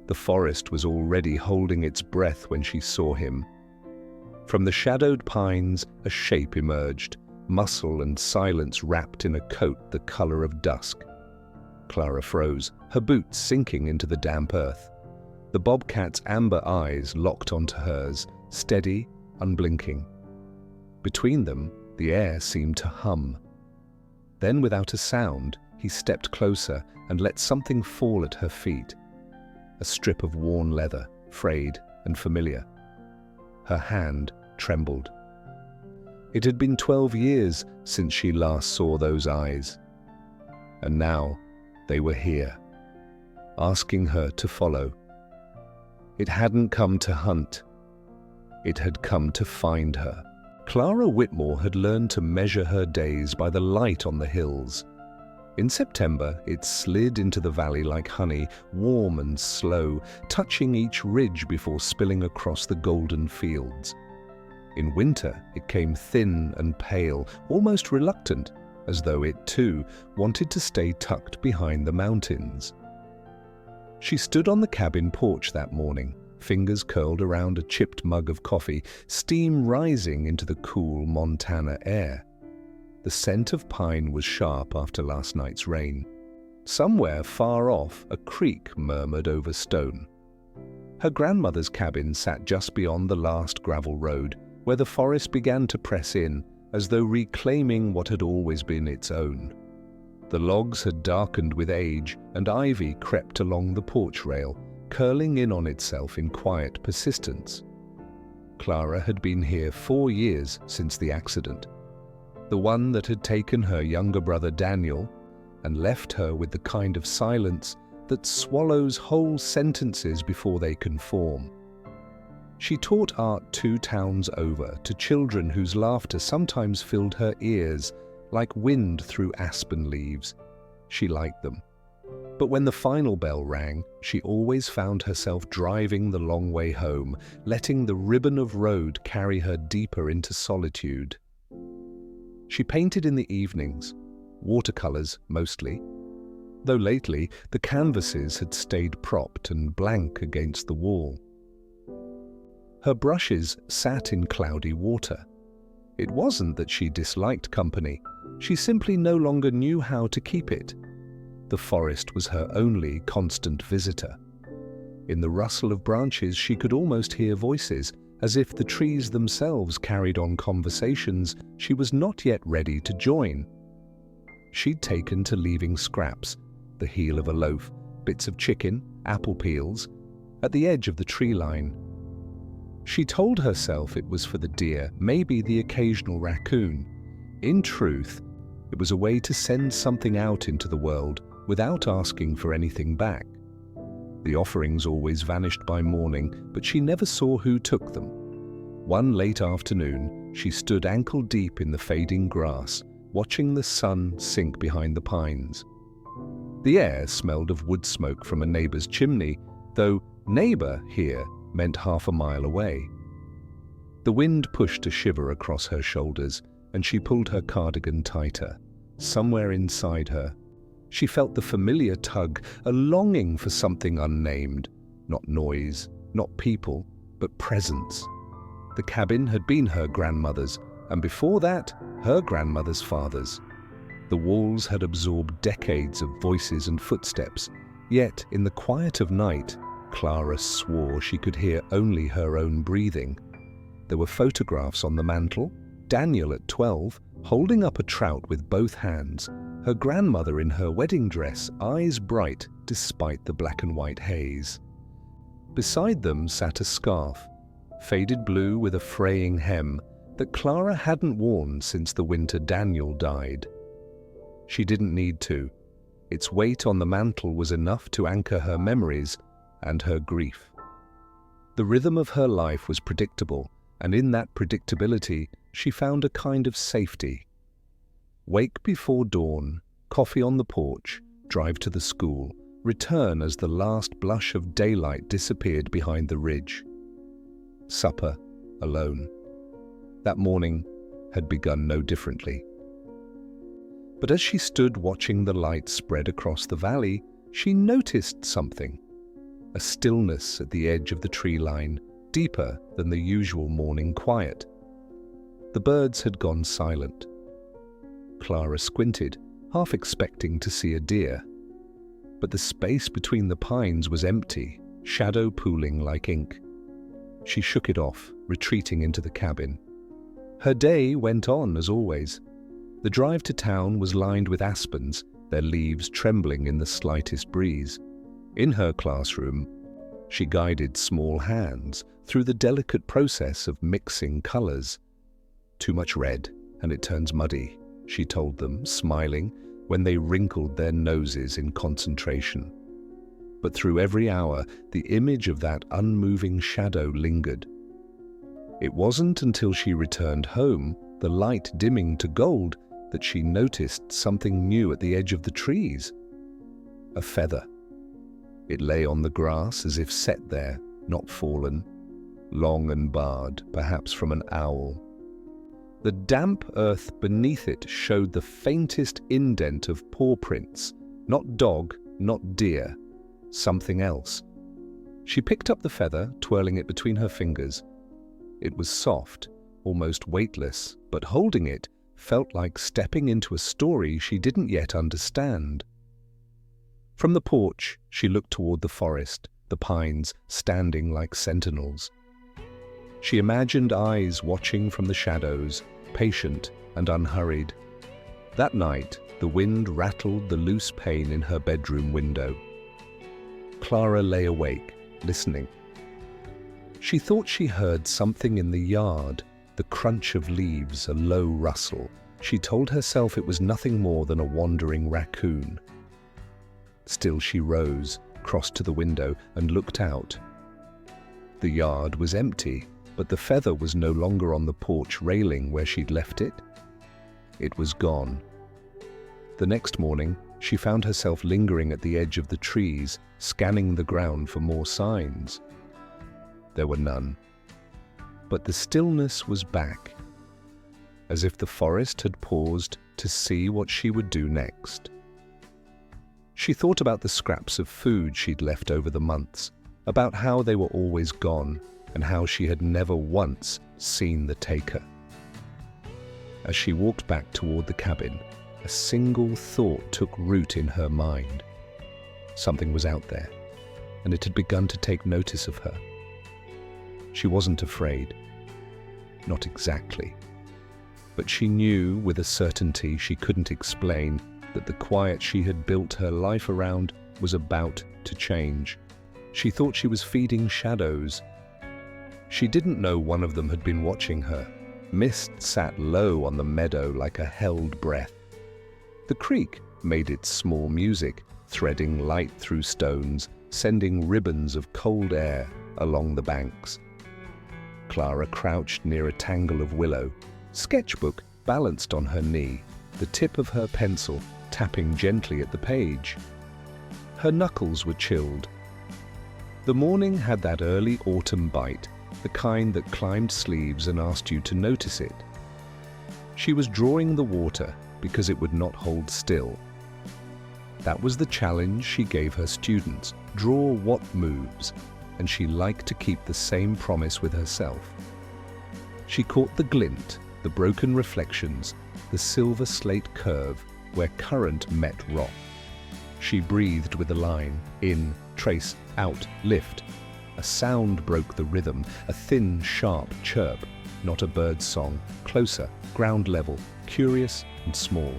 The forest was already holding its breath when she saw him. From the shadowed pines, a shape emerged, muscle and silence wrapped in a coat the color of dusk. Clara froze, her boots sinking into the damp earth. The bobcat's amber eyes locked onto hers, steady, unblinking. Between them, the air seemed to hum. Then, without a sound, he stepped closer and let something fall at her feet. A strip of worn leather, frayed and familiar. Her hand trembled. It had been 12 years since she last saw those eyes. And now they were here, asking her to follow. It hadn't come to hunt. It had come to find her. Clara Whitmore had learned to measure her days by the light on the hills. In September, it slid into the valley like honey, warm and slow, touching each ridge before spilling across the golden fields. In winter, it came thin and pale, almost reluctant, as though it, too, wanted to stay tucked behind the mountains. She stood on the cabin porch that morning, fingers curled around a chipped mug of coffee, steam rising into the cool Montana air. The scent of pine was sharp after last night's rain. Somewhere far off, a creek murmured over stone. Her grandmother's cabin sat just beyond the last gravel road, where the forest began to press in, as though reclaiming what had always been its own. The logs had darkened with age, and ivy crept along the porch rail, curling in on itself in quiet persistence. Clara had been here 4 years since the accident. The one that had taken her younger brother Daniel and left her with the kind of silence that swallows whole sentences before they can form. She taught art 2 towns over to children whose laughter sometimes filled her ears like wind through aspen leaves. She liked them. But when the final bell rang, she always found herself driving the long way home, letting the ribbon of road carry her deeper into solitude. She painted in the evenings, watercolors mostly, though lately the canvases had stayed propped and blank against the wall. Her brushes sat in cloudy water. It wasn't that she disliked company, she simply no longer knew how to keep it. The forest was her only constant visitor. In the rustle of branches she could almost hear voices, as if the trees themselves carried on conversations she was not yet ready to join. She'd taken to leaving scraps, the heel of a loaf, bits of chicken, apple peels, at the edge of the tree line. She told herself it was for the deer, maybe the occasional raccoon. In truth, it was a way to send something out into the world without asking for anything back. The offerings always vanished by morning, but she never saw who took them. One late afternoon, she stood ankle-deep in the fading grass, watching the sun sink behind the pines. The air smelled of wood smoke from a neighbor's chimney, though neighbor here meant half a mile away. The wind pushed a shiver across her shoulders, and she pulled her cardigan tighter. Somewhere inside her, she felt the familiar tug, a longing for something unnamed. Not noise, not people, but presence. The cabin had been her grandmother's, and before that, her grandmother's father's. The walls had absorbed decades of voices and footsteps, yet in the quiet of night, Clara swore she could hear only her own breathing. There were photographs on the mantel, Daniel at 12, holding up a trout with both hands, her grandmother in her wedding dress, eyes bright despite the black and white haze. Beside them sat a scarf, faded blue with a fraying hem, that Clara hadn't worn since the winter Daniel died. She didn't need to. Its weight on the mantel was enough to anchor her memories and her grief. The rhythm of her life was predictable, and in that predictability she found a kind of safety. Wake before dawn, coffee on the porch, drive to the school, return as the last blush of daylight disappeared behind the ridge. Supper, alone. That morning had begun no differently. But as she stood watching the light spread across the valley, she noticed something. a stillness at the edge of the tree line, deeper than the usual morning quiet. The birds had gone silent. Clara squinted, half expecting to see a deer. But the space between the pines was empty, shadow pooling like ink. She shook it off, retreating into the cabin. Her day went on as always. The drive to town was lined with aspens, their leaves trembling in the slightest breeze. In her classroom, she guided small hands through the delicate process of mixing colors. "Too much red, and it turns muddy," she told them, smiling, when they wrinkled their noses in concentration. But through every hour, the image of that unmoving shadow lingered. It wasn't until she returned home, the light dimming to gold, that she noticed something new at the edge of the trees. A feather. It lay on the grass as if set there, not fallen, long and barred, perhaps from an owl. The damp earth beneath it showed the faintest indent of paw prints, not dog, not deer, something else. She picked up the feather, twirling it between her fingers. It was soft, almost weightless, but holding it felt like stepping into a story she didn't yet understand. From the porch, she looked toward the forest, the pines standing like sentinels. She imagined eyes watching from the shadows, patient and unhurried. That night, the wind rattled the loose pane in her bedroom window. Clara lay awake, listening. She thought she heard something in the yard, the crunch of leaves, a low rustle. She told herself it was nothing more than a wandering raccoon. Still she rose, crossed to the window, and looked out. The yard was empty, but the feather was no longer on the porch railing where she'd left it. It was gone. The next morning, she found herself lingering at the edge of the trees, scanning the ground for more signs. There were none. But the stillness was back, as if the forest had paused to see what she would do next. She thought about the scraps of food she'd left over the months, about how they were always gone, and how she had never once seen the taker. As she walked back toward the cabin, a single thought took root in her mind. Something was out there, and it had begun to take notice of her. She wasn't afraid. Not exactly. But she knew with a certainty she couldn't explain that the quiet she had built her life around was about to change. She thought she was feeding shadows. She didn't know one of them had been watching her. Mist sat low on the meadow like a held breath. The creek made its small music, threading light through stones, sending ribbons of cold air along the banks. Clara crouched near a tangle of willow, sketchbook balanced on her knee, the tip of her pencil tapping gently at the page. Her knuckles were chilled. The morning had that early autumn bite, the kind that climbed sleeves and asked you to notice it. She was drawing the water because it would not hold still. That was the challenge she gave her students, draw what moves, and she liked to keep the same promise with herself. She caught the glint, the broken reflections, the silver slate curve where current met rock. She breathed with a line, in, trace, out, lift. A sound broke the rhythm, a thin, sharp chirp, not a bird's song, closer, ground level, curious and small.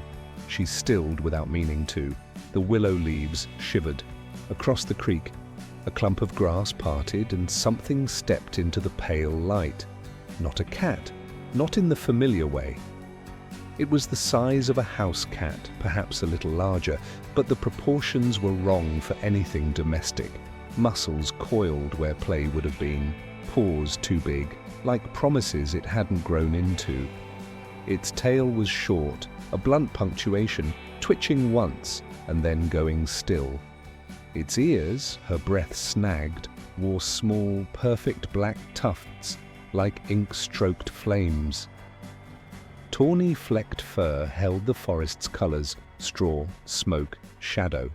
She stilled without meaning to. The willow leaves shivered. Across the creek, a clump of grass parted and something stepped into the pale light. Not a cat, not in the familiar way. It was the size of a house cat, perhaps a little larger, but the proportions were wrong for anything domestic. Muscles coiled where play would have been, paws too big, like promises it hadn't grown into. Its tail was short, a blunt punctuation, twitching once and then going still. Its ears, her breath snagged, wore small, perfect black tufts, like ink-stroked flames. Tawny-flecked fur held the forest's colors, straw, smoke, shadow.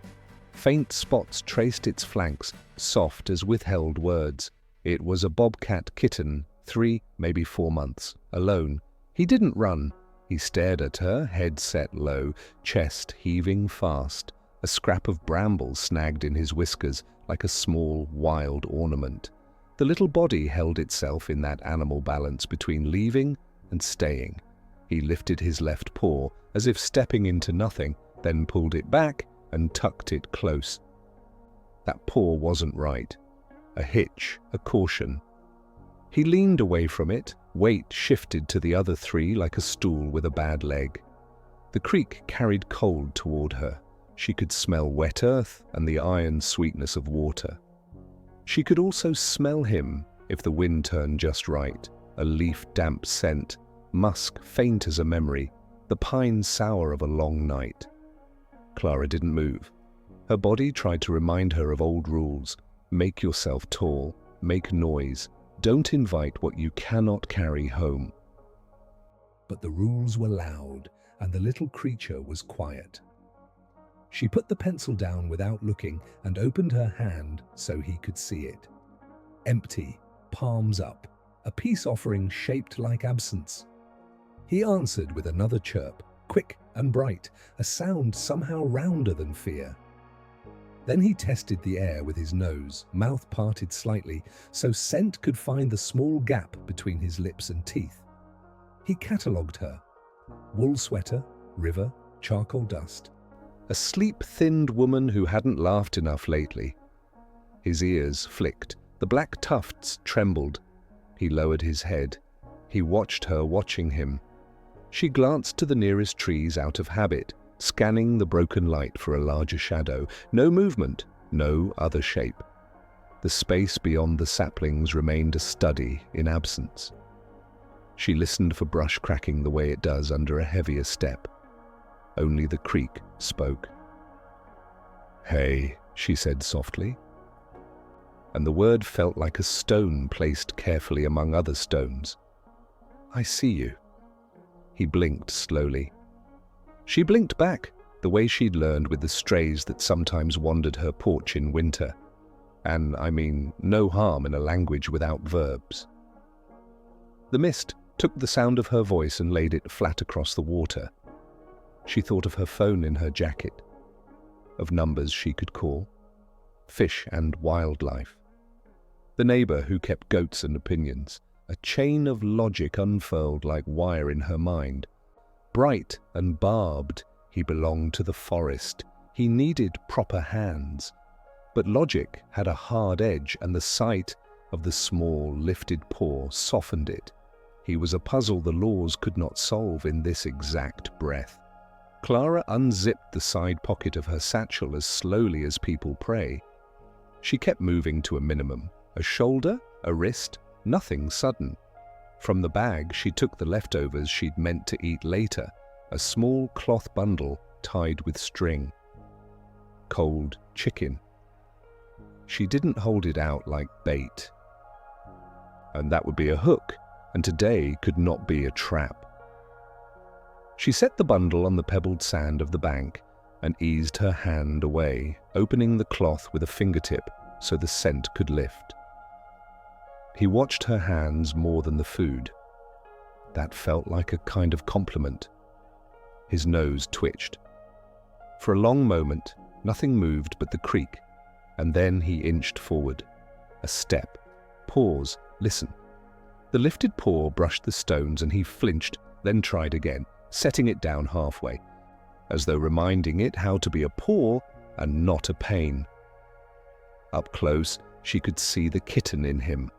Faint spots traced its flanks, soft as withheld words. It was a bobcat kitten, 3, maybe 4 months, alone. He didn't run. He stared at her, head set low, chest heaving fast, a scrap of bramble snagged in his whiskers like a small, wild ornament. The little body held itself in that animal balance between leaving and staying. He lifted his left paw, as if stepping into nothing, then pulled it back and tucked it close. That paw wasn't right. A hitch, a caution. He leaned away from it, weight shifted to the other 3 like a stool with a bad leg. The creek carried cold toward her. She could smell wet earth and the iron sweetness of water. She could also smell him if the wind turned just right, a leaf-damp scent, musk faint as a memory, the pine sour of a long night. Clara didn't move. Her body tried to remind her of old rules. Make yourself tall, make noise, don't invite what you cannot carry home. But the rules were loud, and the little creature was quiet. She put the pencil down without looking and opened her hand so he could see it. Empty, palms up, a peace offering shaped like absence. He answered with another chirp, quick and bright, a sound somehow rounder than fear. Then he tested the air with his nose, mouth parted slightly, so scent could find the small gap between his lips and teeth. He catalogued her. Wool sweater, river, charcoal dust. A sleep-thinned woman who hadn't laughed enough lately. His ears flicked. The black tufts trembled. He lowered his head. He watched her watching him. She glanced to the nearest trees out of habit, scanning the broken light for a larger shadow. No movement, no other shape. The space beyond the saplings remained a study in absence. She listened for brush cracking the way it does under a heavier step. Only the creek spoke. "Hey," she said softly. And the word felt like a stone placed carefully among other stones. "I see you." He blinked slowly. She blinked back, the way she'd learned with the strays that sometimes wandered her porch in winter. And, I mean, no harm in a language without verbs. The mist took the sound of her voice and laid it flat across the water. She thought of her phone in her jacket, of numbers she could call, fish and wildlife. The neighbor who kept goats and opinions, a chain of logic unfurled like wire in her mind. Bright and barbed, he belonged to the forest. He needed proper hands. But logic had a hard edge, and the sight of the small, lifted paw softened it. He was a puzzle the laws could not solve in this exact breath. Clara unzipped the side pocket of her satchel as slowly as people pray. She kept moving to a minimum. A shoulder, a wrist, nothing sudden. From the bag, she took the leftovers she'd meant to eat later, a small cloth bundle tied with string. Cold chicken. She didn't hold it out like bait. And that would be a hook, and today could not be a trap. She set the bundle on the pebbled sand of the bank and eased her hand away, opening the cloth with a fingertip so the scent could lift. He watched her hands more than the food. That felt like a kind of compliment. His nose twitched. For a long moment, nothing moved but the creek, and then he inched forward. A step. Pause. Listen. The lifted paw brushed the stones and he flinched, then tried again, setting it down halfway, as though reminding it how to be a paw and not a pain. Up close, she could see the kitten in him.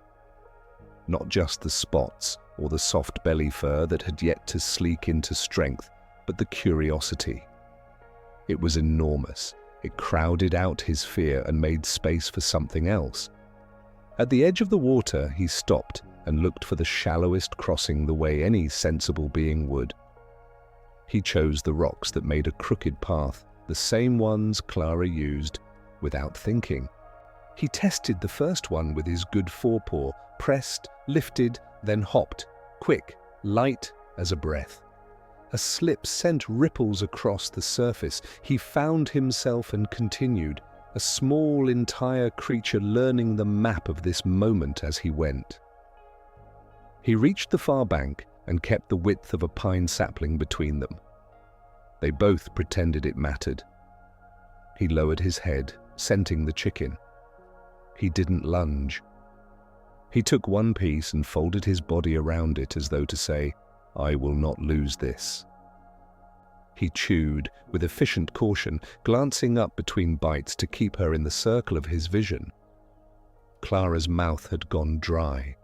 Not just the spots or the soft belly fur that had yet to sleek into strength, but the curiosity. It was enormous. It crowded out his fear and made space for something else. At the edge of the water, he stopped and looked for the shallowest crossing the way any sensible being would. He chose the rocks that made a crooked path, the same ones Clara used without thinking. He tested the first one with his good forepaw, pressed, lifted, then hopped, quick, light as a breath. A slip sent ripples across the surface. He found himself and continued, a small, entire creature learning the map of this moment as he went. He reached the far bank and kept the width of a pine sapling between them. They both pretended it mattered. He lowered his head, scenting the chicken. He didn't lunge. He took one piece and folded his body around it as though to say, "I will not lose this." He chewed with efficient caution, glancing up between bites to keep her in the circle of his vision. Clara's mouth had gone dry.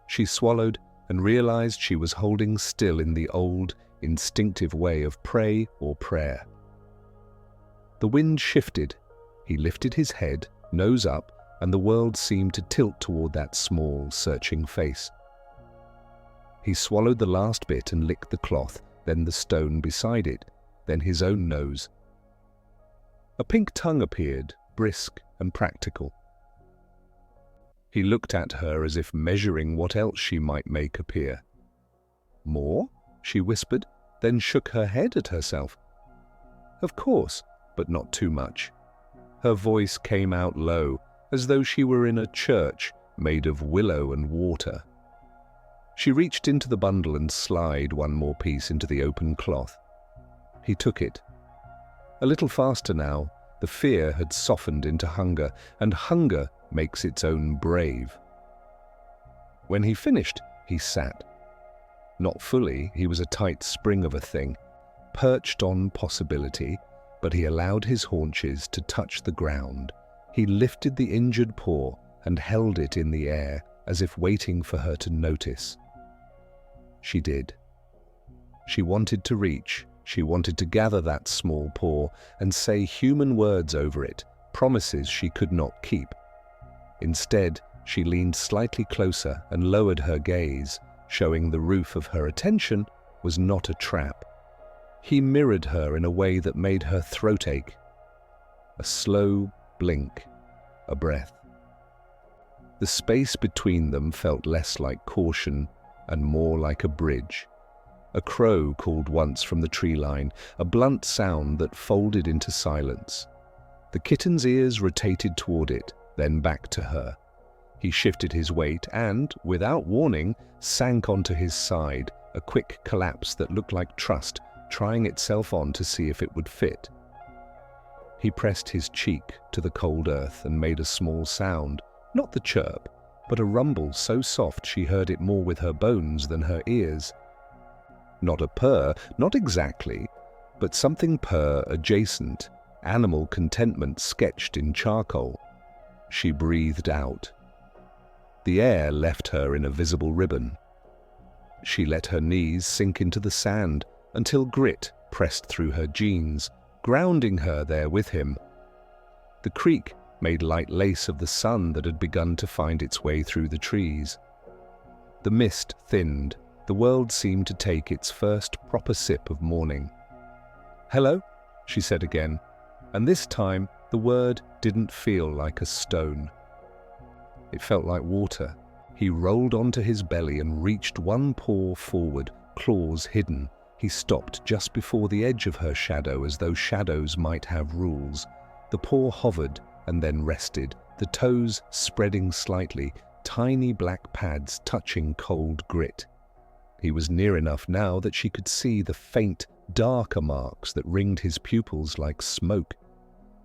She swallowed and realized she was holding still in the old, instinctive way of prey or prayer. The wind shifted. He lifted his head, nose up, and the world seemed to tilt toward that small, searching face. He swallowed the last bit and licked the cloth, then the stone beside it, then his own nose. A pink tongue appeared, brisk and practical. He looked at her as if measuring what else she might make appear. "More?" she whispered, then shook her head at herself. "Of course, but not too much." Her voice came out low, as though she were in a church made of willow and water. She reached into the bundle and slid one more piece into the open cloth. He took it. A little faster now, the fear had softened into hunger, and hunger makes its own brave. When he finished, he sat. Not fully, he was a tight spring of a thing, perched on possibility, but he allowed his haunches to touch the ground. He lifted the injured paw and held it in the air, as if waiting for her to notice. She did. She wanted to reach, she wanted to gather that small paw and say human words over it, promises she could not keep. Instead, she leaned slightly closer and lowered her gaze, showing the roof of her attention was not a trap. He mirrored her in a way that made her throat ache. A slow blink, a breath. The space between them felt less like caution and more like a bridge. A crow called once from the tree line, a blunt sound that folded into silence. The kitten's ears rotated toward it, then back to her. He shifted his weight and, without warning, sank onto his side, a quick collapse that looked like trust, trying itself on to see if it would fit. He pressed his cheek to the cold earth and made a small sound, not the chirp, but a rumble so soft she heard it more with her bones than her ears. Not a purr, not exactly, but something purr adjacent, animal contentment sketched in charcoal. She breathed out. The air left her in a visible ribbon. She let her knees sink into the sand until grit pressed through her jeans, grounding her there with him. The creek made light lace of the sun that had begun to find its way through the trees. The mist thinned. The world seemed to take its first proper sip of morning. "Hello," she said again, and this time the word didn't feel like a stone. It felt like water. He rolled onto his belly and reached one paw forward, claws hidden. He stopped just before the edge of her shadow, as though shadows might have rules. The paw hovered and then rested, the toes spreading slightly, tiny black pads touching cold grit. He was near enough now that she could see the faint, darker marks that ringed his pupils like smoke.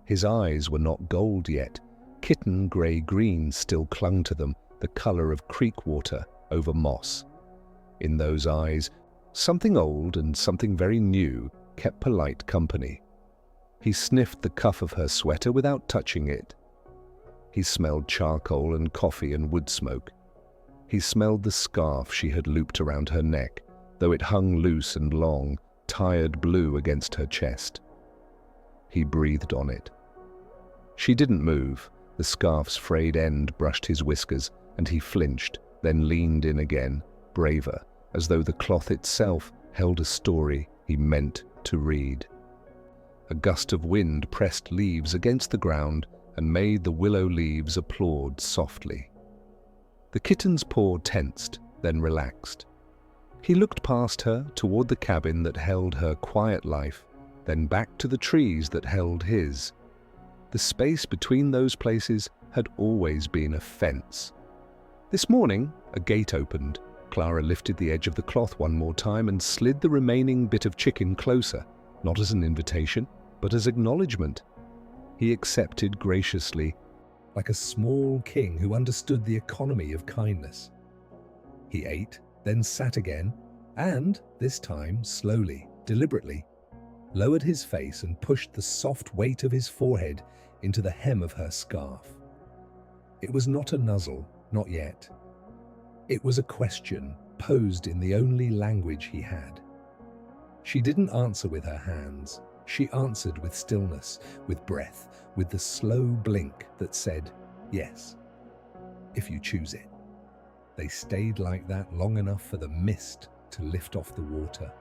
His eyes were not gold yet. Kitten grey-green still clung to them, the color of creek water over moss. In those eyes, something old and something very new kept polite company. He sniffed the cuff of her sweater without touching it. He smelled charcoal and coffee and wood smoke. He smelled the scarf she had looped around her neck, though it hung loose and long, tired blue against her chest. He breathed on it. She didn't move. The scarf's frayed end brushed his whiskers, and he flinched, then leaned in again, braver, as though the cloth itself held a story he meant to read. A gust of wind pressed leaves against the ground and made the willow leaves applaud softly. The kitten's paw tensed, then relaxed. He looked past her toward the cabin that held her quiet life, then back to the trees that held his. The space between those places had always been a fence. This morning, a gate opened. Clara lifted the edge of the cloth one more time and slid the remaining bit of chicken closer, not as an invitation, but as acknowledgement. He accepted graciously, like a small king who understood the economy of kindness. He ate, then sat again, and, this time slowly, deliberately, lowered his face and pushed the soft weight of his forehead into the hem of her scarf. It was not a nuzzle, not yet. It was a question posed in the only language he had. She didn't answer with her hands. She answered with stillness, with breath, with the slow blink that said, yes, if you choose it. They stayed like that long enough for the mist to lift off the water.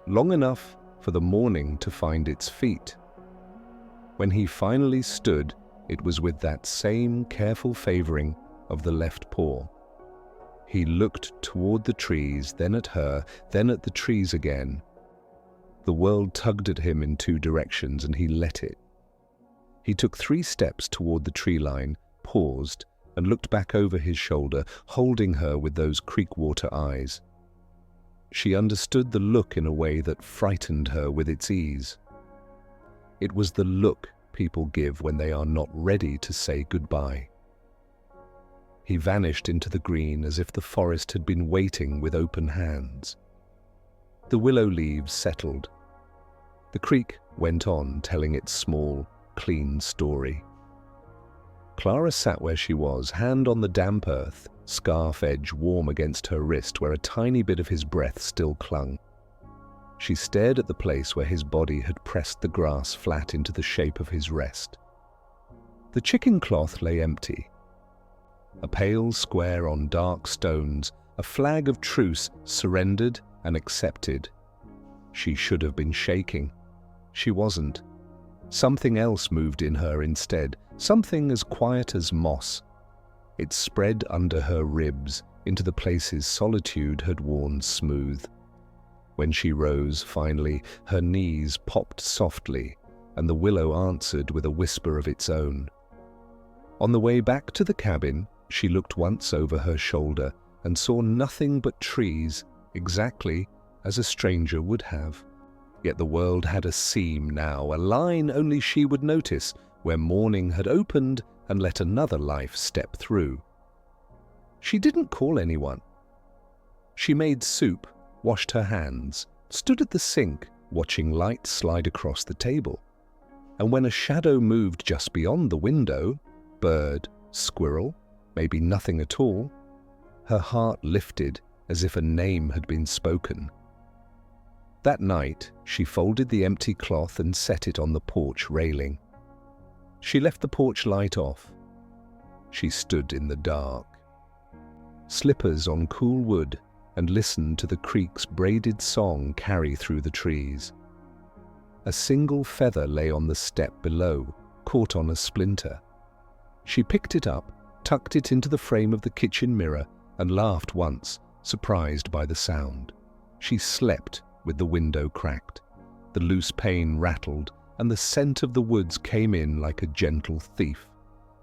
Long enough for the morning to find its feet. When he finally stood, it was with that same careful favoring of the left paw. He looked toward the trees, then at her, then at the trees again. The world tugged at him in two directions, and he let it. He took 3 steps toward the tree line, paused, and looked back over his shoulder, holding her with those creekwater eyes. She understood the look in a way that frightened her with its ease. It was the look people give when they are not ready to say goodbye. He vanished into the green as if the forest had been waiting with open hands. The willow leaves settled. The creek went on telling its small, clean story. Clara sat where she was, hand on the damp earth, scarf edge warm against her wrist where a tiny bit of his breath still clung. She stared at the place where his body had pressed the grass flat into the shape of his rest. The chicken cloth lay empty. A pale square on dark stones, a flag of truce surrendered and accepted. She should have been shaking. She wasn't. Something else moved in her instead, something as quiet as moss. It spread under her ribs, into the places solitude had worn smooth. When she rose, finally, her knees popped softly, and the willow answered with a whisper of its own. On the way back to the cabin, she looked once over her shoulder and saw nothing but trees, exactly as a stranger would have. Yet the world had a seam now, a line only she would notice, where morning had opened and let another life step through. She didn't call anyone. She made soup, washed her hands, stood at the sink, watching light slide across the table. And when a shadow moved just beyond the window, bird, squirrel, maybe nothing at all, her heart lifted as if a name had been spoken. That night, she folded the empty cloth and set it on the porch railing. She left the porch light off. She stood in the dark. Slippers on cool wood, and listened to the creek's braided song carry through the trees. A single feather lay on the step below, caught on a splinter. She picked it up, tucked it into the frame of the kitchen mirror, and laughed once, surprised by the sound. She slept with the window cracked. The loose pane rattled, and the scent of the woods came in like a gentle thief.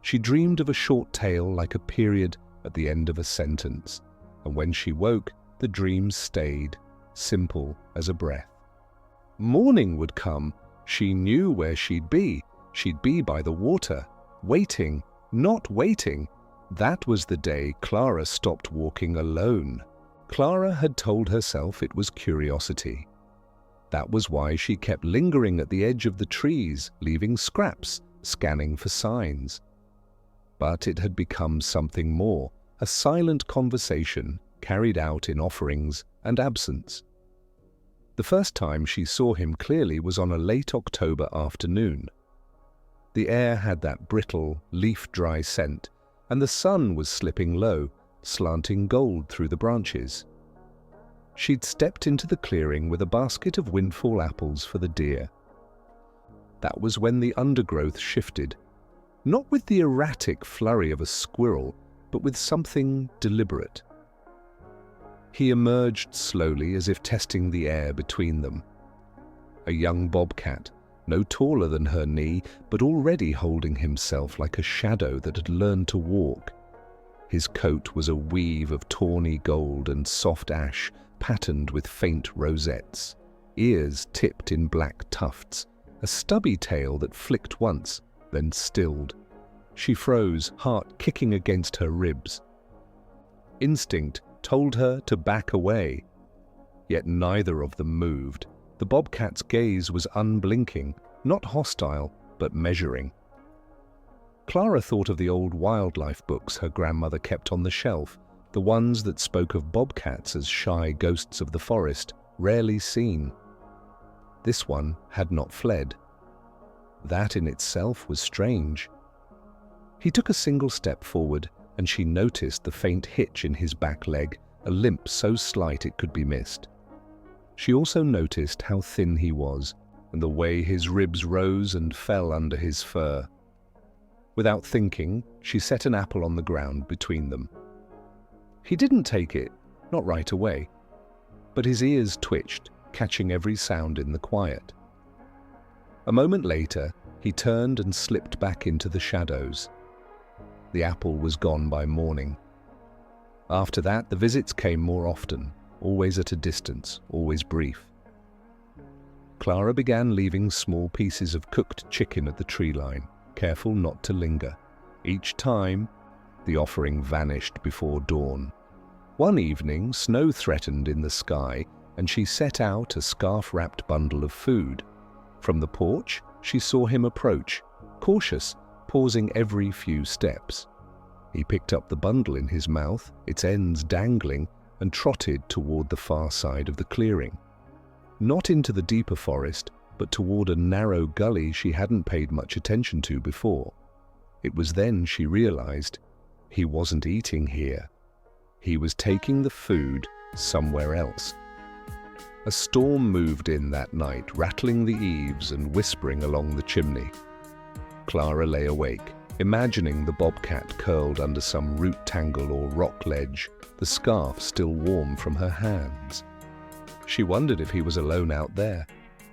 She dreamed of a short tale like a period at the end of a sentence, and when she woke, the dream stayed, simple as a breath. Morning would come. She knew where she'd be. She'd be by the water, waiting, not waiting. That was the day Clara stopped walking alone. Clara had told herself it was curiosity. That was why she kept lingering at the edge of the trees, leaving scraps, scanning for signs. But it had become something more, a silent conversation carried out in offerings and absence. The first time she saw him clearly was on a late October afternoon. The air had that brittle, leaf-dry scent, and the sun was slipping low, slanting gold through the branches. She'd stepped into the clearing with a basket of windfall apples for the deer. That was when the undergrowth shifted, not with the erratic flurry of a squirrel, but with something deliberate. He emerged slowly, as if testing the air between them. A young bobcat, no taller than her knee, but already holding himself like a shadow that had learned to walk. His coat was a weave of tawny gold and soft ash, patterned with faint rosettes, ears tipped in black tufts, a stubby tail that flicked once, then stilled. She froze, heart kicking against her ribs. Instinct told her to back away, yet neither of them moved. The bobcat's gaze was unblinking, not hostile, but measuring. Clara thought of the old wildlife books her grandmother kept on the shelf, the ones that spoke of bobcats as shy ghosts of the forest, rarely seen. This one had not fled. That in itself was strange. He took a single step forward, and she noticed the faint hitch in his back leg, a limp so slight it could be missed. She also noticed how thin he was, and the way his ribs rose and fell under his fur. Without thinking, she set an apple on the ground between them. He didn't take it, not right away, but his ears twitched, catching every sound in the quiet. A moment later, he turned and slipped back into the shadows. The apple was gone by morning. After that, the visits came more often, always at a distance, always brief. Clara began leaving small pieces of cooked chicken at the tree line, careful not to linger. Each time, the offering vanished before dawn. One evening, snow threatened in the sky, and she set out a scarf-wrapped bundle of food. From the porch, she saw him approach, cautious, pausing every few steps. He picked up the bundle in his mouth, its ends dangling, and trotted toward the far side of the clearing. Not into the deeper forest, but toward a narrow gully she hadn't paid much attention to before. It was then she realized he wasn't eating here. He was taking the food somewhere else. A storm moved in that night, rattling the eaves and whispering along the chimney. Clara lay awake, imagining the bobcat curled under some root tangle or rock ledge, the scarf still warm from her hands. She wondered if he was alone out there,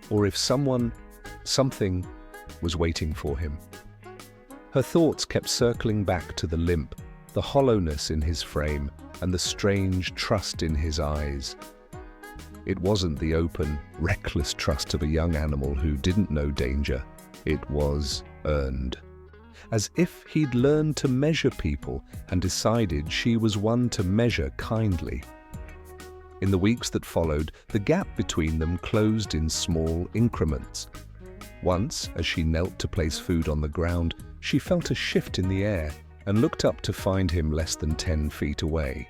or if something, was waiting for him. Her thoughts kept circling back to the limp, the hollowness in his frame, and the strange trust in his eyes. It wasn't the open, reckless trust of a young animal who didn't know danger. It was earned. As if he'd learned to measure people and decided she was one to measure kindly. In the weeks that followed, the gap between them closed in small increments. Once, as she knelt to place food on the ground, she felt a shift in the air and looked up to find him less than 10 feet away.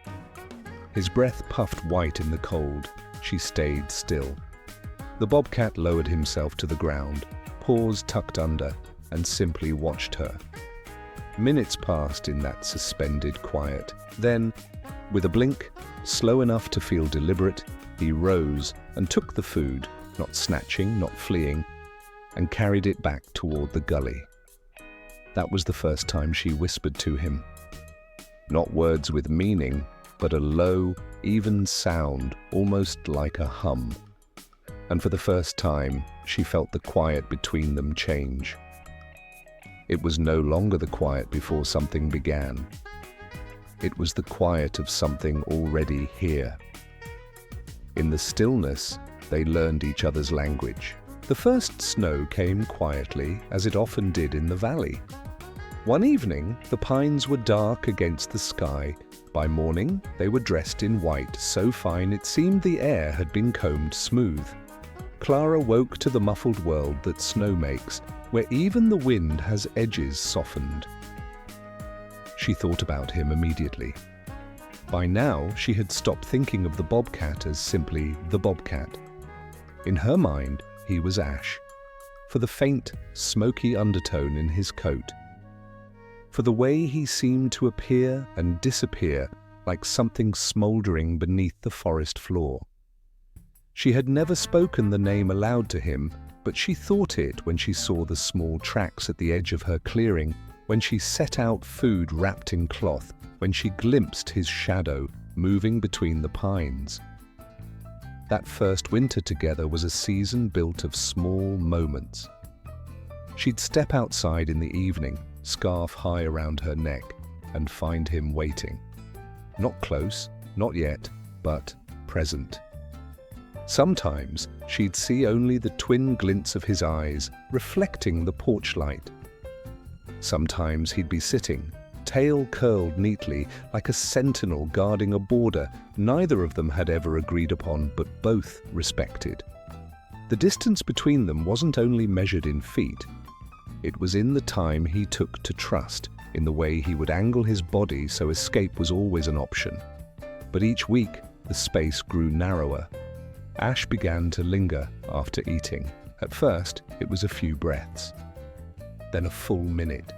His breath puffed white in the cold. She stayed still. The bobcat lowered himself to the ground, paws tucked under, and simply watched her. Minutes passed in that suspended quiet. Then, with a blink, slow enough to feel deliberate, he rose and took the food, not snatching, not fleeing, and carried it back toward the gully. That was the first time she whispered to him. Not words with meaning, but a low, even sound, almost like a hum. And for the first time, she felt the quiet between them change. It was no longer the quiet before something began. It was the quiet of something already here. In the stillness, they learned each other's language. The first snow came quietly, as it often did in the valley. One evening, the pines were dark against the sky. By morning, they were dressed in white, so fine it seemed the air had been combed smooth. Clara woke to the muffled world that snow makes, where even the wind has edges softened. She thought about him immediately. By now, she had stopped thinking of the bobcat as simply the bobcat. In her mind, he was Ash, for the faint, smoky undertone in his coat, for the way he seemed to appear and disappear like something smoldering beneath the forest floor. She had never spoken the name aloud to him, but she thought it when she saw the small tracks at the edge of her clearing, when she set out food wrapped in cloth, when she glimpsed his shadow, moving between the pines. That first winter together was a season built of small moments. She'd step outside in the evening, scarf high around her neck, and find him waiting. Not close, not yet, but present. Sometimes she'd see only the twin glints of his eyes reflecting the porch light. Sometimes he'd be sitting, tail curled neatly, like a sentinel guarding a border neither of them had ever agreed upon, but both respected. The distance between them wasn't only measured in feet. It was in the time he took to trust, in the way he would angle his body so escape was always an option. But each week, the space grew narrower. Ash began to linger after eating. At first, it was a few breaths. Then a full minute.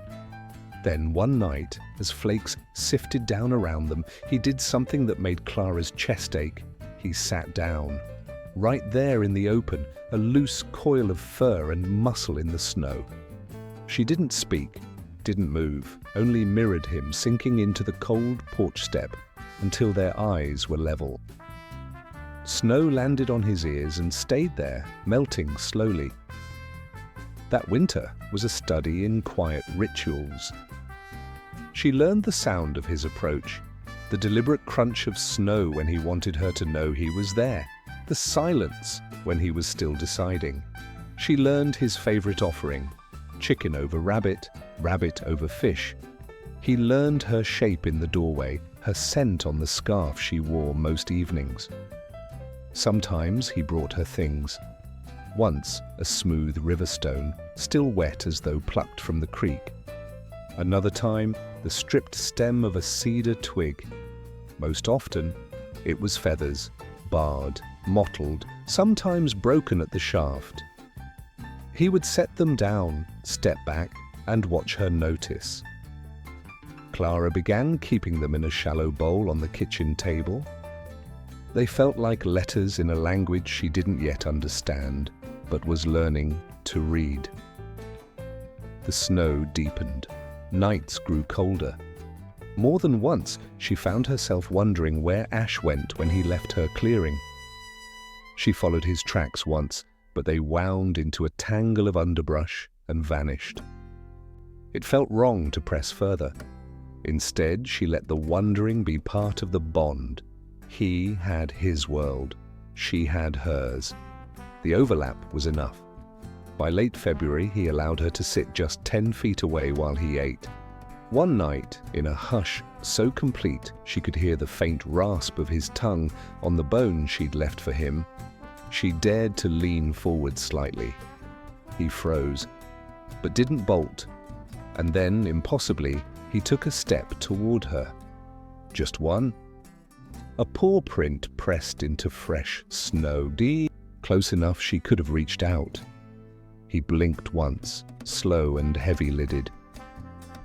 Then one night, as flakes sifted down around them, he did something that made Clara's chest ache. He sat down. Right there in the open, a loose coil of fur and muscle in the snow. She didn't speak, didn't move, only mirrored him sinking into the cold porch step until their eyes were level. Snow landed on his ears and stayed there, melting slowly. That winter was a study in quiet rituals. She learned the sound of his approach, the deliberate crunch of snow when he wanted her to know he was there, the silence when he was still deciding. She learned his favorite offering, chicken over rabbit, rabbit over fish. He learned her shape in the doorway, her scent on the scarf she wore most evenings. Sometimes he brought her things. Once, a smooth river stone, still wet as though plucked from the creek. Another time, the stripped stem of a cedar twig. Most often, it was feathers, barred, mottled, sometimes broken at the shaft. He would set them down, step back, and watch her notice. Clara began keeping them in a shallow bowl on the kitchen table. They felt like letters in a language she didn't yet understand, but was learning to read. The snow deepened. Nights grew colder. More than once, she found herself wondering where Ash went when he left her clearing. She followed his tracks once, but they wound into a tangle of underbrush and vanished. It felt wrong to press further. Instead, she let the wondering be part of the bond. He had his world. She had hers. The overlap was enough. By late February, he allowed her to sit just 10 feet away while he ate. One night, in a hush so complete she could hear the faint rasp of his tongue on the bone she'd left for him, she dared to lean forward slightly. He froze, but didn't bolt. And then, impossibly, he took a step toward her. Just one. A paw print pressed into fresh snow, close enough she could have reached out. He blinked once, slow and heavy-lidded.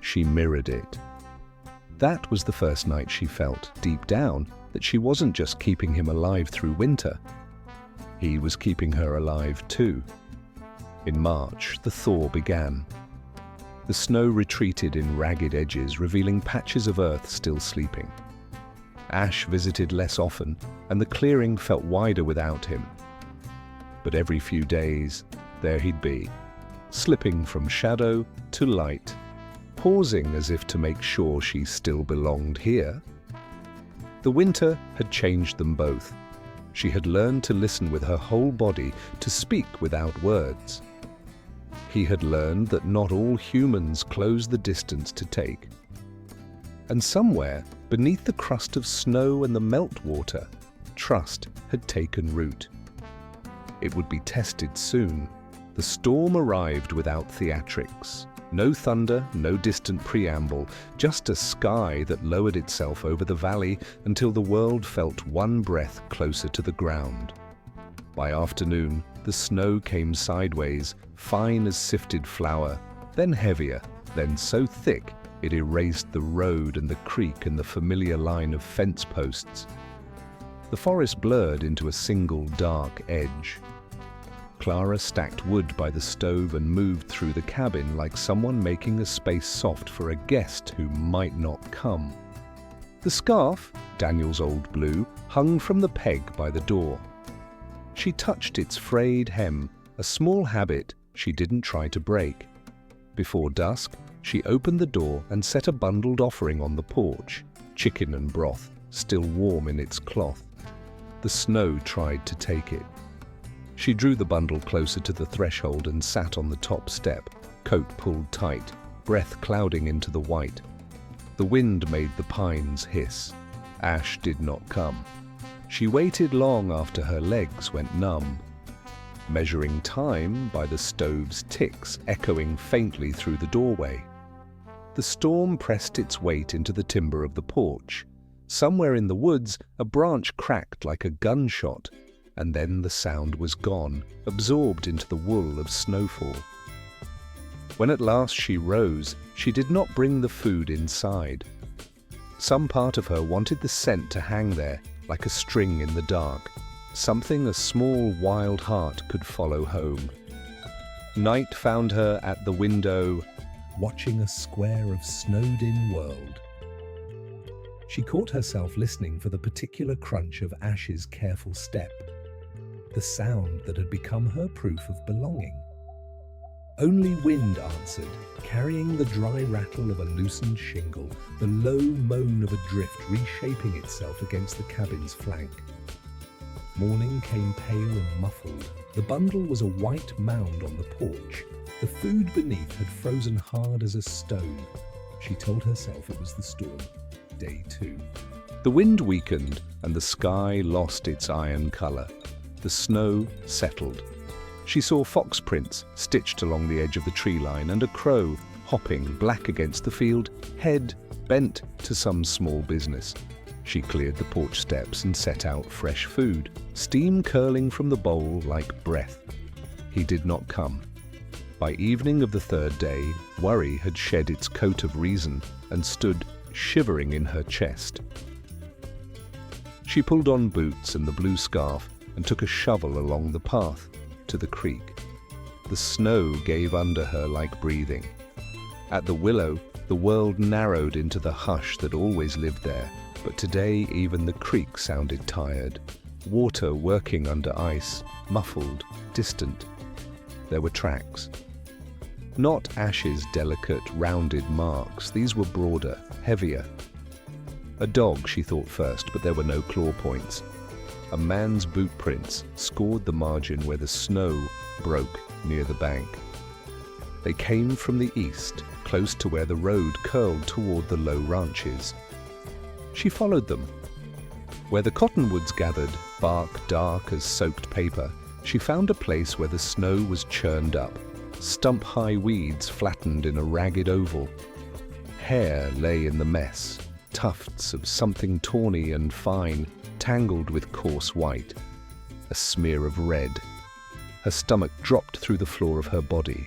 She mirrored it. That was the first night she felt, deep down, that she wasn't just keeping him alive through winter. He was keeping her alive too. In March, the thaw began. The snow retreated in ragged edges, revealing patches of earth still sleeping. Ash visited less often, and the clearing felt wider without him. But every few days, there he'd be, slipping from shadow to light, pausing as if to make sure she still belonged here. The winter had changed them both. She had learned to listen with her whole body, to speak without words. He had learned that not all humans close the distance to take. And somewhere, beneath the crust of snow and the meltwater, trust had taken root. It would be tested soon. The storm arrived without theatrics. No thunder, no distant preamble, just a sky that lowered itself over the valley until the world felt one breath closer to the ground. By afternoon, the snow came sideways, fine as sifted flour, then heavier, then so thick it erased the road and the creek and the familiar line of fence posts. The forest blurred into a single dark edge. Clara stacked wood by the stove and moved through the cabin like someone making a space soft for a guest who might not come. The scarf, Daniel's old blue, hung from the peg by the door. She touched its frayed hem, a small habit she didn't try to break. Before dusk, she opened the door and set a bundled offering on the porch, chicken and broth, still warm in its cloth. The snow tried to take it. She drew the bundle closer to the threshold and sat on the top step, coat pulled tight, breath clouding into the white. The wind made the pines hiss. Ash did not come. She waited long after her legs went numb, measuring time by the stove's ticks echoing faintly through the doorway. The storm pressed its weight into the timber of the porch. Somewhere in the woods, a branch cracked like a gunshot, and then the sound was gone, absorbed into the wool of snowfall. When at last she rose, she did not bring the food inside. Some part of her wanted the scent to hang there, like a string in the dark, something a small wild heart could follow home. Night found her at the window, watching a square of snowed-in world. She caught herself listening for the particular crunch of Ash's careful step, the sound that had become her proof of belonging. Only wind answered, carrying the dry rattle of a loosened shingle, the low moan of a drift reshaping itself against the cabin's flank. Morning came pale and muffled. The bundle was a white mound on the porch. The food beneath had frozen hard as a stone. She told herself it was the storm. Day 2. The wind weakened and the sky lost its iron color. The snow settled. She saw fox prints stitched along the edge of the tree line and a crow hopping black against the field, head bent to some small business. She cleared the porch steps and set out fresh food, steam curling from the bowl like breath. He did not come. By evening of the third day, worry had shed its coat of reason and stood shivering in her chest. She pulled on boots and the blue scarf and took a shovel along the path to the creek. The snow gave under her like breathing. At the willow, the world narrowed into the hush that always lived there, but today even the creek sounded tired. Water working under ice, muffled, distant. There were tracks. Not Ash's delicate, rounded marks. These were broader, heavier. A dog, she thought first, but there were no claw points. A man's boot prints scored the margin where the snow broke near the bank. They came from the east, close to where the road curled toward the low ranches. She followed them. Where the cottonwoods gathered, bark dark as soaked paper, she found a place where the snow was churned up. Stump-high weeds flattened in a ragged oval. Hair lay in the mess, tufts of something tawny and fine, tangled with coarse white, a smear of red. Her stomach dropped through the floor of her body.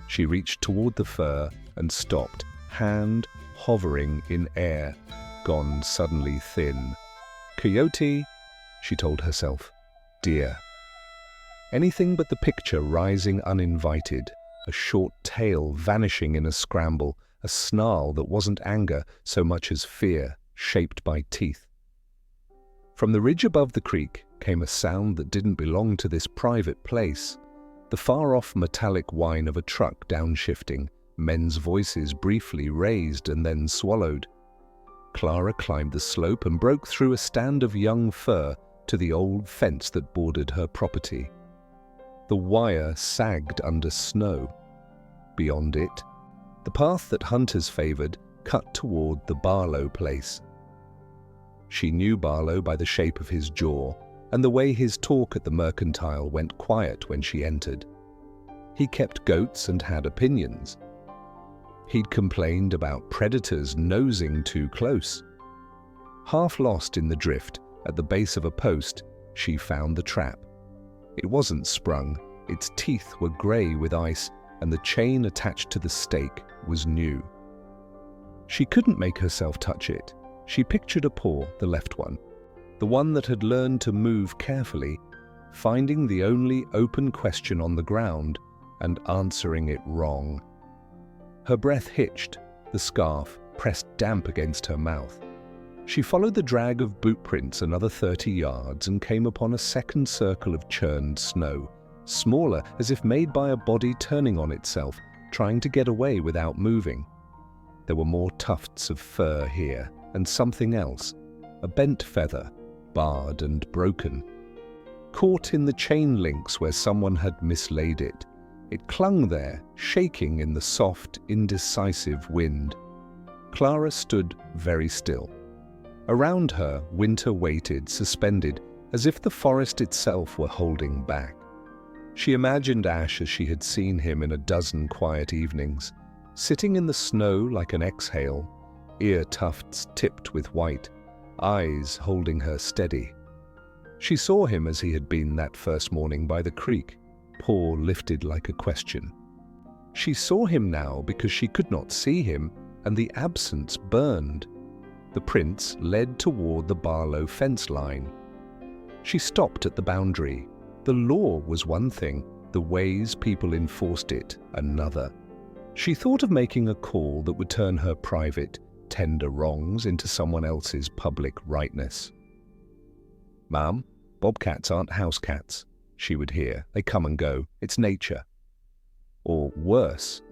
She reached toward the fur and stopped, hand hovering in air, gone suddenly thin. Coyote, she told herself. Deer. Anything but the picture rising uninvited, a short tail vanishing in a scramble, a snarl that wasn't anger so much as fear, shaped by teeth. From the ridge above the creek came a sound that didn't belong to this private place. The far-off metallic whine of a truck downshifting, men's voices briefly raised and then swallowed. Clara climbed the slope and broke through a stand of young fir to the old fence that bordered her property. The wire sagged under snow. Beyond it, the path that hunters favored cut toward the Barlow place. She knew Barlow by the shape of his jaw and the way his talk at the mercantile went quiet when she entered. He kept goats and had opinions. He'd complained about predators nosing too close. Half lost in the drift, at the base of a post, she found the trap. It wasn't sprung, its teeth were grey with ice, and the chain attached to the stake was new. She couldn't make herself touch it. She pictured a paw, the left one, the one that had learned to move carefully, finding the only open question on the ground and answering it wrong. Her breath hitched, the scarf pressed damp against her mouth. She followed the drag of boot prints another 30 yards and came upon a second circle of churned snow, smaller as if made by a body turning on itself, trying to get away without moving. There were more tufts of fur here, and something else, a bent feather, barred and broken. Caught in the chain links where someone had mislaid it, it clung there, shaking in the soft, indecisive wind. Clara stood very still. Around her, winter waited, suspended, as if the forest itself were holding back. She imagined Ash as she had seen him in a dozen quiet evenings, sitting in the snow like an exhale, ear tufts tipped with white, eyes holding her steady. She saw him as he had been that first morning by the creek, paw lifted like a question. She saw him now because she could not see him, and the absence burned. The prince led toward the Barlow fence line. She stopped at the boundary. The law was one thing, the ways people enforced it another. She thought of making a call that would turn her private, tender wrongs into someone else's public rightness. "Ma'am, bobcats aren't house cats," she would hear. "They come and go. It's nature." Or worse,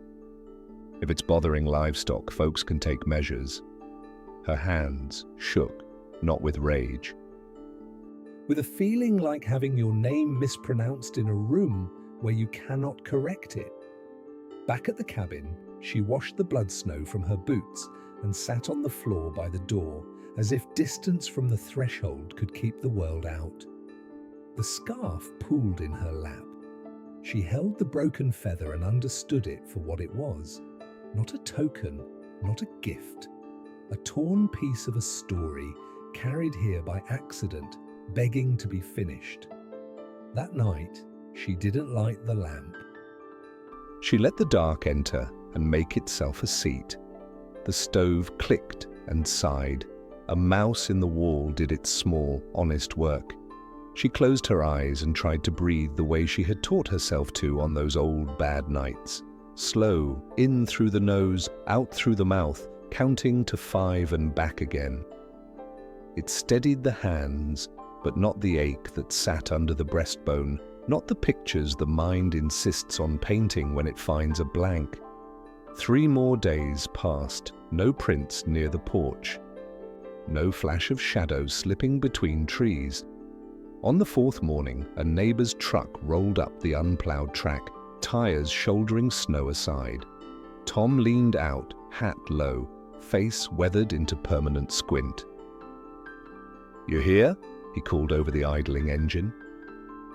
"If it's bothering livestock, folks can take measures." Her hands shook, not with rage. With a feeling like having your name mispronounced in a room where you cannot correct it. Back at the cabin, she washed the blood snow from her boots and sat on the floor by the door, as if distance from the threshold could keep the world out. The scarf pooled in her lap. She held the broken feather and understood it for what it was. Not a token, not a gift. A torn piece of a story, carried here by accident, begging to be finished. That night, she didn't light the lamp. She let the dark enter and make itself a seat. The stove clicked and sighed. A mouse in the wall did its small, honest work. She closed her eyes and tried to breathe the way she had taught herself to on those old bad nights. Slow, in through the nose, out through the mouth, counting to 5 and back again. It steadied the hands, but not the ache that sat under the breastbone, not the pictures the mind insists on painting when it finds a blank. 3 more days passed, no prints near the porch. No flash of shadows slipping between trees. On the 4th morning, a neighbor's truck rolled up the unplowed track, tires shouldering snow aside. Tom leaned out, hat low, face weathered into permanent squint. "You here?" he called over the idling engine.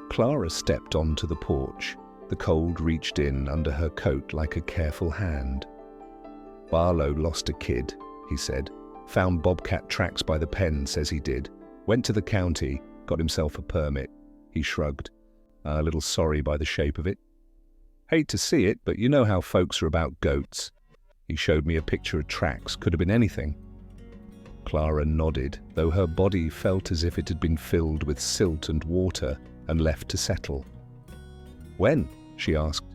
Clara stepped onto the porch. The cold reached in under her coat like a careful hand. "Barlow lost a kid," he said. "Found bobcat tracks by the pen, says he did. Went to the county, got himself a permit." He shrugged. "A little sorry by the shape of it. Hate to see it, but you know how folks are about goats." He showed me a picture of tracks, could have been anything. Clara nodded, though her body felt as if it had been filled with silt and water and left to settle. "When?" she asked.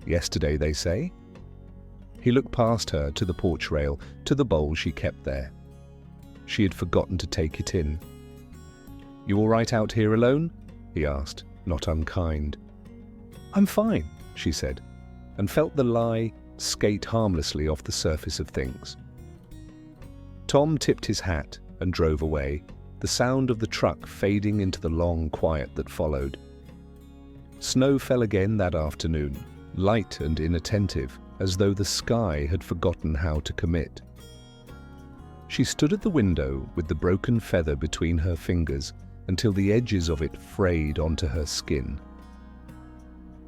"Yesterday, they say." He looked past her to the porch rail, to the bowl she kept there. She had forgotten to take it in. "You all right out here alone?" he asked, not unkind. "I'm fine," she said, and felt the lie skate harmlessly off the surface of things. Tom tipped his hat and drove away, the sound of the truck fading into the long quiet that followed. Snow fell again that afternoon, light and inattentive, as though the sky had forgotten how to commit. She stood at the window with the broken feather between her fingers until the edges of it frayed onto her skin.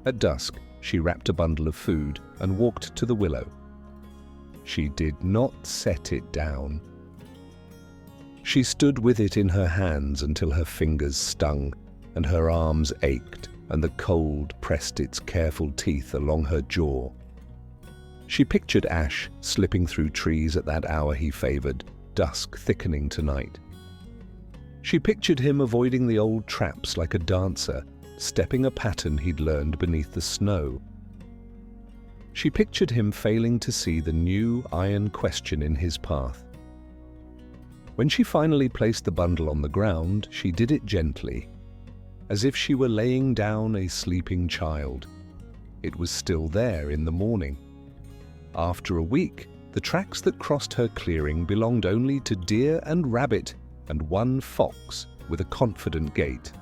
At dusk, she wrapped a bundle of food and walked to the willow. She did not set it down. She stood with it in her hands until her fingers stung and her arms ached and the cold pressed its careful teeth along her jaw. She pictured Ash slipping through trees at that hour he favored, dusk thickening tonight. She pictured him avoiding the old traps like a dancer, stepping a pattern he'd learned beneath the snow. She pictured him failing to see the new iron question in his path. When she finally placed the bundle on the ground, she did it gently, as if she were laying down a sleeping child. It was still there in the morning. After a week, the tracks that crossed her clearing belonged only to deer and rabbit and one fox with a confident gait.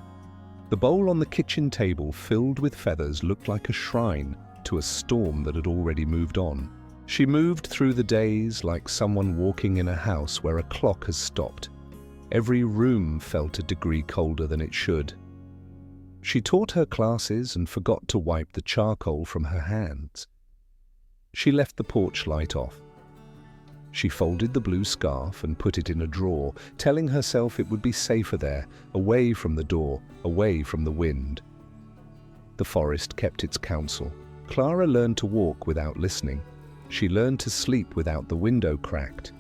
The bowl on the kitchen table filled with feathers looked like a shrine to a storm that had already moved on. She moved through the days like someone walking in a house where a clock has stopped. Every room felt a degree colder than it should. She taught her classes and forgot to wipe the charcoal from her hands. She left the porch light off. She folded the blue scarf and put it in a drawer, telling herself it would be safer there, away from the door, away from the wind. The forest kept its counsel. Clara learned to walk without listening. She learned to sleep without the window cracked.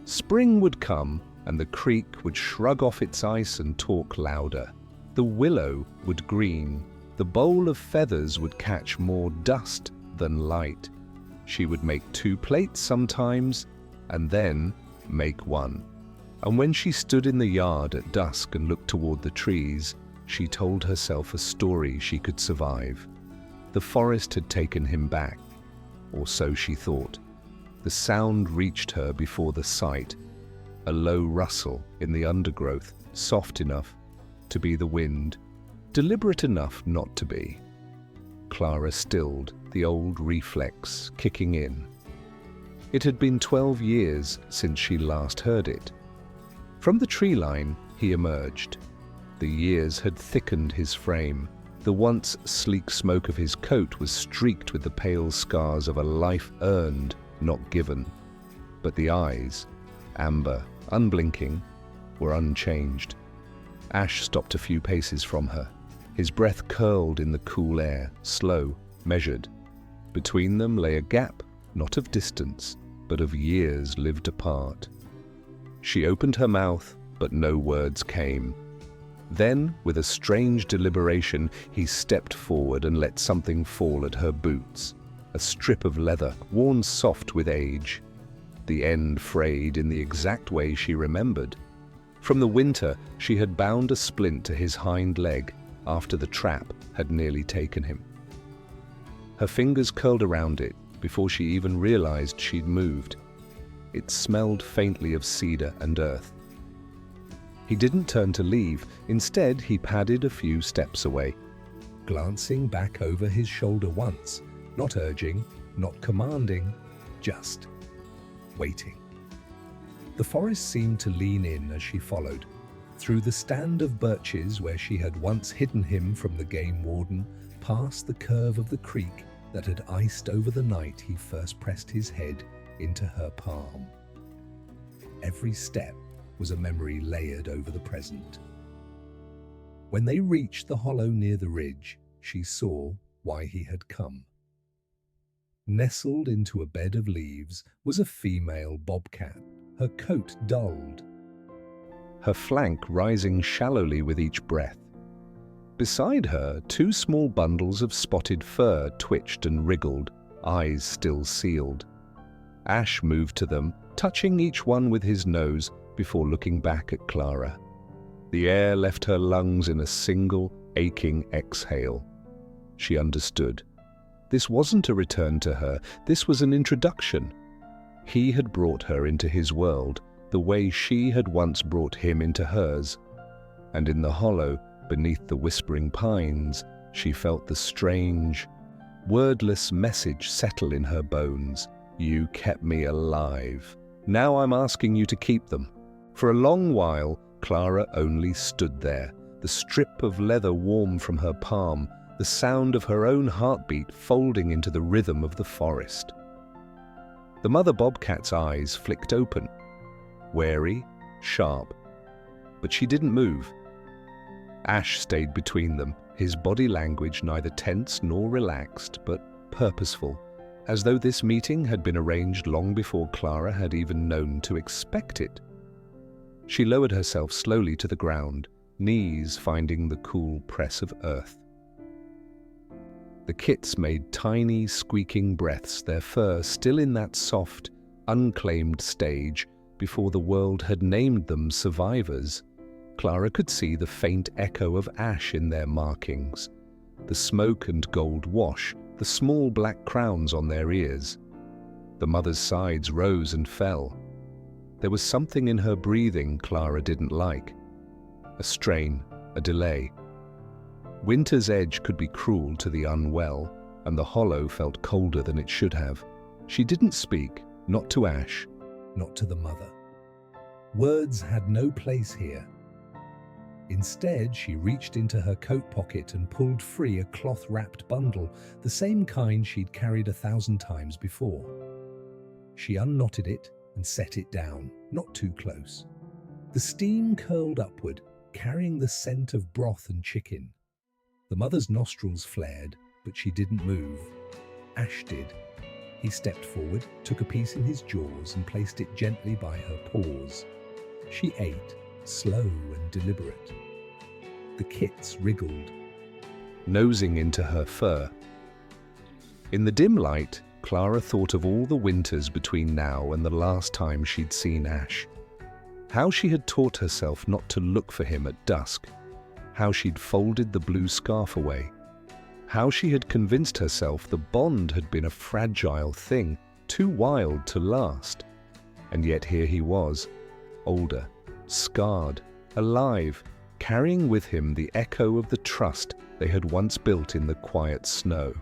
Spring would come, and the creek would shrug off its ice and talk louder. The willow would green. The bowl of feathers would catch more dust than light. She would make 2 plates sometimes, and then make 1. And when she stood in the yard at dusk and looked toward the trees, she told herself a story she could survive. The forest had taken him back, or so she thought. The sound reached her before the sight, a low rustle in the undergrowth, soft enough to be the wind, deliberate enough not to be. Clara stilled, the old reflex kicking in. It had been 12 years since she last heard it. From the tree line, he emerged. The years had thickened his frame. The once sleek smoke of his coat was streaked with the pale scars of a life earned, not given. But the eyes, amber, unblinking, were unchanged. Ash stopped a few paces from her. His breath curled in the cool air, slow, measured. Between them lay a gap, not of distance, but of years lived apart. She opened her mouth, but no words came. Then, with a strange deliberation, he stepped forward and let something fall at her boots. A strip of leather, worn soft with age. The end frayed in the exact way she remembered. From the winter, she had bound a splint to his hind leg after the trap had nearly taken him. Her fingers curled around it before she even realized she'd moved. It smelled faintly of cedar and earth. He didn't turn to leave. Instead, he padded a few steps away, glancing back over his shoulder once, not urging, not commanding, just waiting. The forest seemed to lean in as she followed. Through the stand of birches where she had once hidden him from the game warden, past the curve of the creek that had iced over the night he first pressed his head into her palm. Every step was a memory layered over the present. When they reached the hollow near the ridge, she saw why he had come. Nestled into a bed of leaves was a female bobcat, her coat dulled, her flank rising shallowly with each breath. Beside her, 2 small bundles of spotted fur twitched and wriggled, eyes still sealed. Ash moved to them, touching each one with his nose before looking back at Clara. The air left her lungs in a single, aching exhale. She understood. This wasn't a return to her, this was an introduction. He had brought her into his world, the way she had once brought him into hers. And in the hollow, beneath the whispering pines, she felt the strange, wordless message settle in her bones. You kept me alive. Now I'm asking you to keep them. For a long while, Clara only stood there, the strip of leather warm from her palm, the sound of her own heartbeat folding into the rhythm of the forest. The mother bobcat's eyes flicked open, wary, sharp, but she didn't move. Ash stayed between them, his body language neither tense nor relaxed, but purposeful, as though this meeting had been arranged long before Clara had even known to expect it. She lowered herself slowly to the ground, knees finding the cool press of earth. The kits made tiny, squeaking breaths, their fur still in that soft, unclaimed stage, before the world had named them survivors. Clara could see the faint echo of ash in their markings, the smoke and gold wash, the small black crowns on their ears. The mother's sides rose and fell. There was something in her breathing Clara didn't like. A strain, a delay. Winter's edge could be cruel to the unwell, and the hollow felt colder than it should have. She didn't speak, not to Ash, not to the mother. Words had no place here. Instead, she reached into her coat pocket and pulled free a cloth-wrapped bundle, the same kind she'd carried 1,000 times before. She unknotted it and set it down, not too close. The steam curled upward, carrying the scent of broth and chicken. The mother's nostrils flared, but she didn't move. Ash did. He stepped forward, took a piece in his jaws and placed it gently by her paws. She ate, slow and deliberate. The kits wriggled, nosing into her fur. In the dim light, Clara thought of all the winters between now and the last time she'd seen Ash. How she had taught herself not to look for him at dusk. How she'd folded the blue scarf away. How she had convinced herself the bond had been a fragile thing, too wild to last. And yet here he was, older, scarred, alive, carrying with him the echo of the trust they had once built in the quiet snow.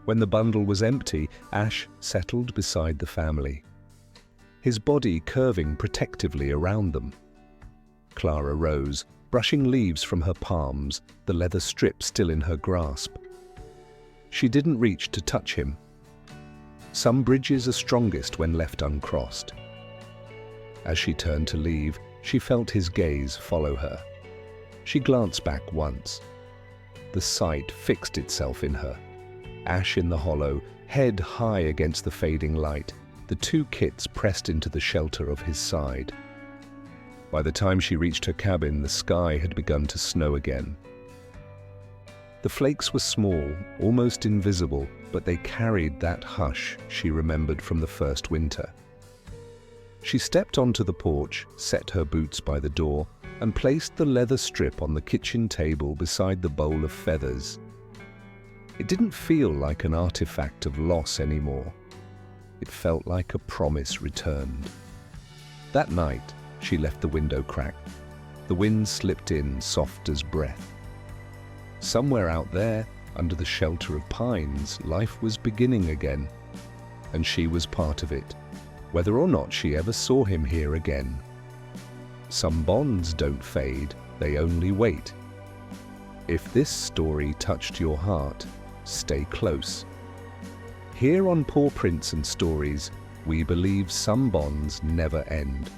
When the bundle was empty, Ash settled beside the family, his body curving protectively around them. Clara rose, brushing leaves from her palms, the leather strip still in her grasp. She didn't reach to touch him. Some bridges are strongest when left uncrossed. As she turned to leave, she felt his gaze follow her. She glanced back once. The sight fixed itself in her. Ash in the hollow, head high against the fading light, the two kits pressed into the shelter of his side. By the time she reached her cabin, the sky had begun to snow again. The flakes were small, almost invisible, but they carried that hush she remembered from the first winter. She stepped onto the porch, set her boots by the door, and placed the leather strip on the kitchen table beside the bowl of feathers. It didn't feel like an artifact of loss anymore. It felt like a promise returned. That night, she left the window cracked. The wind slipped in, soft as breath. Somewhere out there, under the shelter of pines, life was beginning again, and she was part of it, whether or not she ever saw him here again. Some bonds don't fade, they only wait. If this story touched your heart, stay close. Here on Paw Prints and Stories, we believe some bonds never end.